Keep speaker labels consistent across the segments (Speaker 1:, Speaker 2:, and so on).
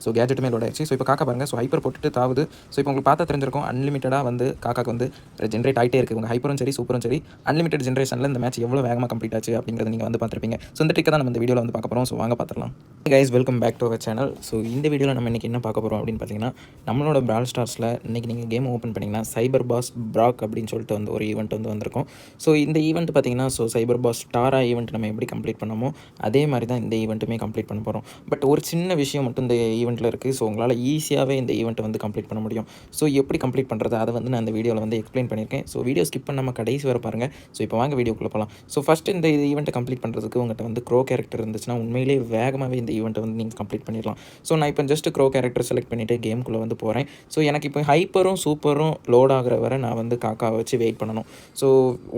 Speaker 1: So கேஜெட்டுமே load ஆயிடுச்சு. So இப்போ காக்கா பாருங்கள். ஸோ ஹைப்பர் போட்டுட்டு தாவுது. ஸோ இப்போ உங்களுக்கு பார்த்தா தெரிஞ்சிருக்கும் அன்லிமிட்டடாக வந்து காக்காக்கு வந்து ஜென்ரேட் ஆகிட்டே இருக்குது. உங்கள் ஹைப்பரும் சரி சூப்பரும் சரி அன்லிமிட்டட் ஜென்ரேஷனில் இந்த மேட்ச் எவ்வளோ வேகமாக கம்ப்ளீட் ஆச்சு அப்படிங்கிறத நீங்கள் வந்து பார்த்துருப்பீங்க. ஸோ இந்த ட்ரிக்கை தான் நம்ம இந்த வீடியோவில் வந்து பார்க்க போகிறோம். ஸோ வாங்க பார்த்துடலாம். Guys, welcome back to our channel. So இந்த வீடியோவில் நம்ம இன்றைக்கி என்ன பார்க்க போகிறோம் அப்படின்னு பார்த்தீங்கன்னா, நம்மளோட பிரால் ஸ்டார்ஸில் இன்றைக்கி நீங்கள் கேம் ஓப்பன் பண்ணிங்கன்னா சைபர் பாஸ் பிராக் அப்படின்னு சொல்லிட்டு வந்து ஒரு ஈவெண்ட் வந்து வந்திருக்கும். ஸோ இந்த ஈவெண்ட் பார்த்தீங்கன்னா சைபர் பாஸ் ஸ்டாரா ஈவெண்ட் நம்ம எப்படி கம்ப்ளீட் பண்ணமோ அதே மாதிரி தான் இந்த ஈவெண்ட்டுமே கம்ப்ளீட் பண்ண போகிறோம். பட் ஒரு சின்ன விஷயம் மட்டும் இந்த ஈவெண்ட்டில் இருக்குது. ஸோ உங்களால் ஈஸியாகவே இந்த ஈவெண்ட்டை வந்து கம்ப்ளீட் பண்ண முடியும். ஸோ எப்படி கம்ப்ளீட் பண்ணுறது அதை வந்து நான் இந்த வீடியோவில் வந்து எக்ஸ்பிளைன் பண்ணியிருக்கேன். ஸோ வீடியோ ஸ்கிப் பண்ணாமல் கடைசி வர பாருங்கள். ஸோ இப்போ வாங்க வீடியோக்குள்ளே போகலாம். ஸோ ஃபஸ்ட்டு இந்த ஈவெண்ட்டை கம்ப்ளீட் பண்ணுறதுக்கு உங்கள்கிட்ட வந்து க்ரோ கேரக்டர் இருந்துச்சுன்னா உண்மையிலேயே வேகமாகவே இந்த ஈவெண்ட்டை வந்து நீங்கள் கம்ப்ளீட் பண்ணிடலாம். ஸோ நான் இப்போ ஜஸ்ட் க்ரோ கேரக்டர் செலக்ட் பண்ணிவிட்டு கேமுக்குள்ளே வந்து போகிறேன். ஸோ எனக்கு இப்போ ஹைப்பரும் சூப்பரும் லோட் ஆகிற வரை நான் வந்து காக்காவை வச்சு வெயிட் பண்ணணும். ஸோ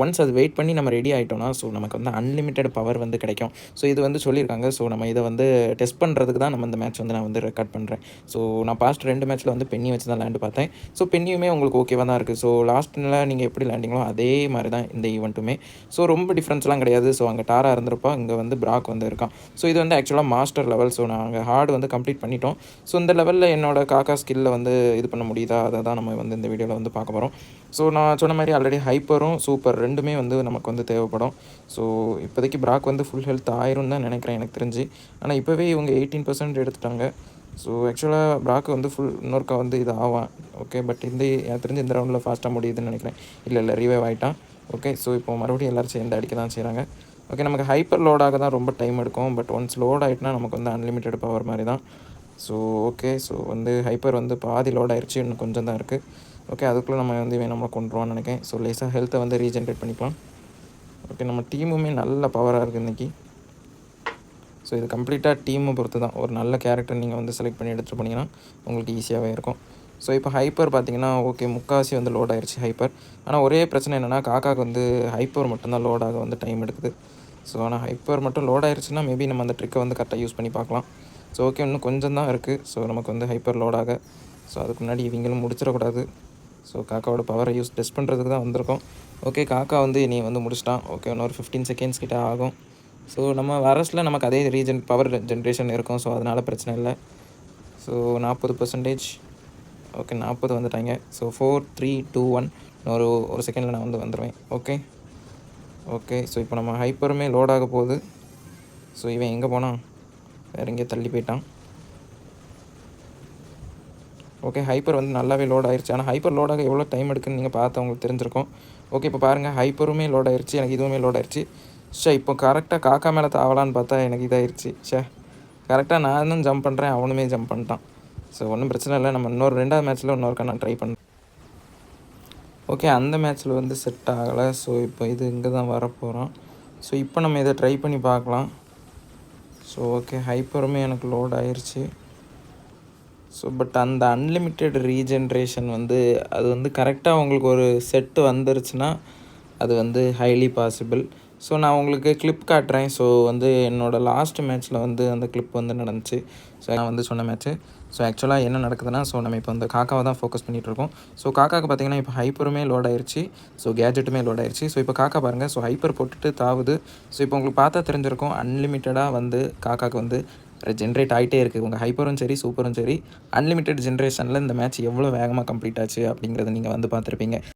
Speaker 1: ஒன்ஸ் அது வெயிட் பண்ணி நம்ம ரெடி ஆகிட்டோம்னா ஸோ நமக்கு வந்து அன்லிமிட்டெட் பவர் வந்து கிடைக்கும். ஸோ இது வந்து சொல்லியிருக்காங்க. ஸோ நம்ம இதை வந்து டெஸ்ட் பண்ணுறதுக்கு தான் நம்ம இந்த மேட்ச் வந்து நான் வந்து ரெக்கார்ட் பண்ணுறேன். ஸோ நான் பாஸ்ட் 2 மேட்ச்சில் வந்து பென்னி வச்சு தான் லேண்டு பார்த்தேன். ஸோ பென்னியுமே உங்களுக்கு ஓகேவாக தான் இருக்குது. ஸோ லாஸ்ட்டில் நீங்கள் எப்படி லேண்டிங்களோ அதே மாதிரி தான் இந்த ஈவெண்ட்டுமே. ஸோ ரொம்ப டிஃப்ரென்ஸ்லாம் கிடையாது. ஸோ அங்கே டாரா இருந்திருப்பா, இங்கே வந்து பிராக் வந்து இருக்கான். ஸோ இது வந்து ஆக்சுவலாக மாஸ்டர் லெவல். ஸோ நாங்கள் ஹார்டு வந்து கம்ப்ளீட் பண்ணிட்டோம். ஸோ இந்த லெவலில் என்னோட காக்கா ஸ்கில்லை வந்து இது பண்ண முடியுதா அதை தான் நம்ம வந்து இந்த வீடியோவில் வந்து பார்க்க போகிறோம். ஸோ நான் சொன்ன மாதிரி ஆல்ரெடி ஹைப்பரும் சூப்பர் ரெண்டுமே வந்து நமக்கு வந்து தேவைப்படும். ஸோ இப்போதைக்கு பிராக் வந்து ஃபுல் ஹெல்த் ஆயிரும் தான் நினைக்கிறேன் எனக்கு தெரிஞ்சு. ஆனால் இப்போவே இவங்க 18% எடுத்துட்டாங்க. ஸோ ஆக்சுவலாக பிராக் வந்து ஃபுல் இன்னொருக்கா வந்து இது ஆவான். ஓகே, பட் எனக்கு தெரிஞ்சு இந்த ரவுண்டில் ஃபாஸ்ட்டாக முடியுதுன்னு நினைக்கிறேன். இல்லை ரிவைவ் ஆகிட்டான். ஓகே, ஸோ இப்போ மறுபடியும் எல்லோரும் சேர்ந்து அடிக்க தான் செய்கிறாங்க. ஓகே, நமக்கு ஹைப்பர் லோடாக தான் ரொம்ப டைம் எடுக்கும். பட் ஒன்ஸ் லோட் ஆகிட்டுனா நமக்கு வந்து அன்லிமிட்டெட் பவர் மாதிரி தான். ஸோ ஓகே, ஸோ வந்து ஹைப்பர் வந்து பாதி லோட் ஆயிடுச்சு, இன்னும் கொஞ்சம் தான் இருக்குது. ஓகே, அதுக்குள்ளே நம்ம வந்து நம்மளை கொண்டுருவான்னு நினைக்கிறேன். ஸோ லேசாக ஹெல்த்தை வந்து ரீஜென்ரேட் பண்ணிக்கலாம். ஓகே, நம்ம டீமுமே நல்ல பவராக இருக்குது இன்றைக்கி. ஸோ இது கம்ப்ளீட்டாக டீமை பொறுத்து தான். ஒரு நல்ல கேரக்டர் நீங்கள் வந்து செலக்ட் பண்ணி எடுத்துகிட்டு போனீங்கன்னா உங்களுக்கு ஈஸியாகவே இருக்கும். ஸோ இப்போ ஹைப்பர் பார்த்திங்கன்னா ஓகே முக்கால்வாசி வந்து லோட் ஆயிடுச்சு ஹைப்பர். ஆனால் ஒரே பிரச்சனை என்னென்னா காக்காவுக்கு வந்து ஹைப்பர் மட்டும்தான் லோடாக வந்து டைம் எடுக்குது. ஸோ ஆனால் ஹைப்பர் மட்டும் லோட் ஆயிடுச்சுன்னா மேபி நம்ம அந்த ட்ரிக்கை வந்து கரெக்டாக யூஸ் பண்ணி பார்க்கலாம். ஸோ ஓகே, இன்னும் கொஞ்சம் தான் இருக்குது. ஸோ நமக்கு வந்து ஹைப்பர் லோடாக. ஸோ அதுக்கு முன்னாடி இவங்களும் முடிச்சிடக்கூடாது. ஸோ காக்காவோட பவரை டெஸ்ட் பண்ணுறதுக்கு தான் வந்திருக்கோம். ஓகே, காக்கா வந்து நீ வந்து முடிச்சிட்டான். ஓகே, இன்னொரு 15 செகண்ட்ஸ் கிட்டே ஆகும். ஸோ நம்ம வரஸில் நமக்கு அதே பவர் ஜென்ரேஷன் இருக்கும். ஸோ அதனால் பிரச்சனை இல்லை. ஸோ 40%. ஓகே, 40 வந்துட்டாங்க. ஸோ 4 3 2 1 ஒரு செகண்டில் நான் வந்து வந்துடுவேன். ஓகே, ஸோ இப்போ நம்ம ஹைப்பருமே லோட் ஆக போகுது. ஸோ இவன் எங்கே போனான்? வேறு எங்கேயோ தள்ளி போயிட்டான். ஓகே, ஹைப்பர் வந்து நல்லாவே லோட் ஆயிடுச்சு. ஆனால் ஹைப்பர் லோடாக எவ்வளோ டைம் எடுக்குன்னு நீங்கள் பார்த்து உங்களுக்கு தெரிஞ்சிருக்கும். ஓகே, இப்போ பாருங்கள் ஹைப்பருமே லோட் ஆயிடுச்சு, எனக்கு இதுவுமே லோட் ஆயிடுச்சு. இப்போ கரெக்டாக காக்கா மேலே தாவலான்னு பார்த்தா எனக்கு இதாகிடுச்சு. கரெக்டாக நானும் ஜம்ப் பண்ணுறேன், அவனுமே ஜம்ப் பண்ணிட்டான். ஸோ ஒன்றும் பிரச்சனை இல்லை. நம்ம இன்னொரு 2வது மேட்ச்சில் இன்னொருக்கா நான் ட்ரை பண்ணுறேன். ஓகே, அந்த மேட்ச்சில் வந்து செட் ஆகலை. ஸோ இப்போ இது இங்கே தான் வரப்போகிறோம். ஸோ இப்போ நம்ம இதை ட்ரை பண்ணி பார்க்கலாம். ஸோ ஓகே, ஹைப்பருமே எனக்கு லோட் ஆயிடுச்சு. ஸோ பட் அந்த அன்லிமிட்டெட் ரீஜென்ரேஷன் வந்து அது வந்து கரெக்டாக உங்களுக்கு ஒரு செட்டு வந்துருச்சுன்னா அது வந்து ஹைலி பாசிபிள். ஸோ நான் உங்களுக்கு கிளிப் காட்டுறேன். ஸோ வந்து என்னோடய லாஸ்ட் மேட்ச்சில் வந்து அந்த கிளிப் வந்து நடந்துச்சு. ஸோ நான் வந்து சொன்ன மேட்ச்சு. ஸோ ஆக்சுவலாக என்ன நடக்குதுன்னா நம்ம இப்போ அந்த காக்காவை தான் ஃபோக்கஸ் பண்ணிகிட்ருக்கோம். ஸோ காக்காவுக்கு பார்த்திங்கன்னா இப்போ ஹைப்பருமே லோட் ஆயிடுச்சு. ஸோ கேஜெட்டுமே லோட் ஆயிடுச்சு. ஸோ இப்போ காக்கா பாருங்கள். ஸோ ஹைப்பர் போட்டுட்டு தாவுது. ஸோ இப்போ உங்களுக்கு பார்த்தா தெரிஞ்சிருக்கும் அன்லிமிட்டடாக வந்து காக்காவுக்கு வந்து ஜென்ரேட் ஆகிட்டே இருக்குது. உங்கள் ஹைப்பரும் சரி சூப்பரும் சரி அன்லிமிட்டெட் ஜென்ரேஷனில் இந்த மேட்ச் எவ்வளோ வேகமாக கம்ப்ளீட் ஆச்சு அப்படிங்கிறத நீங்கள் வந்து பார்த்துருப்பீங்க.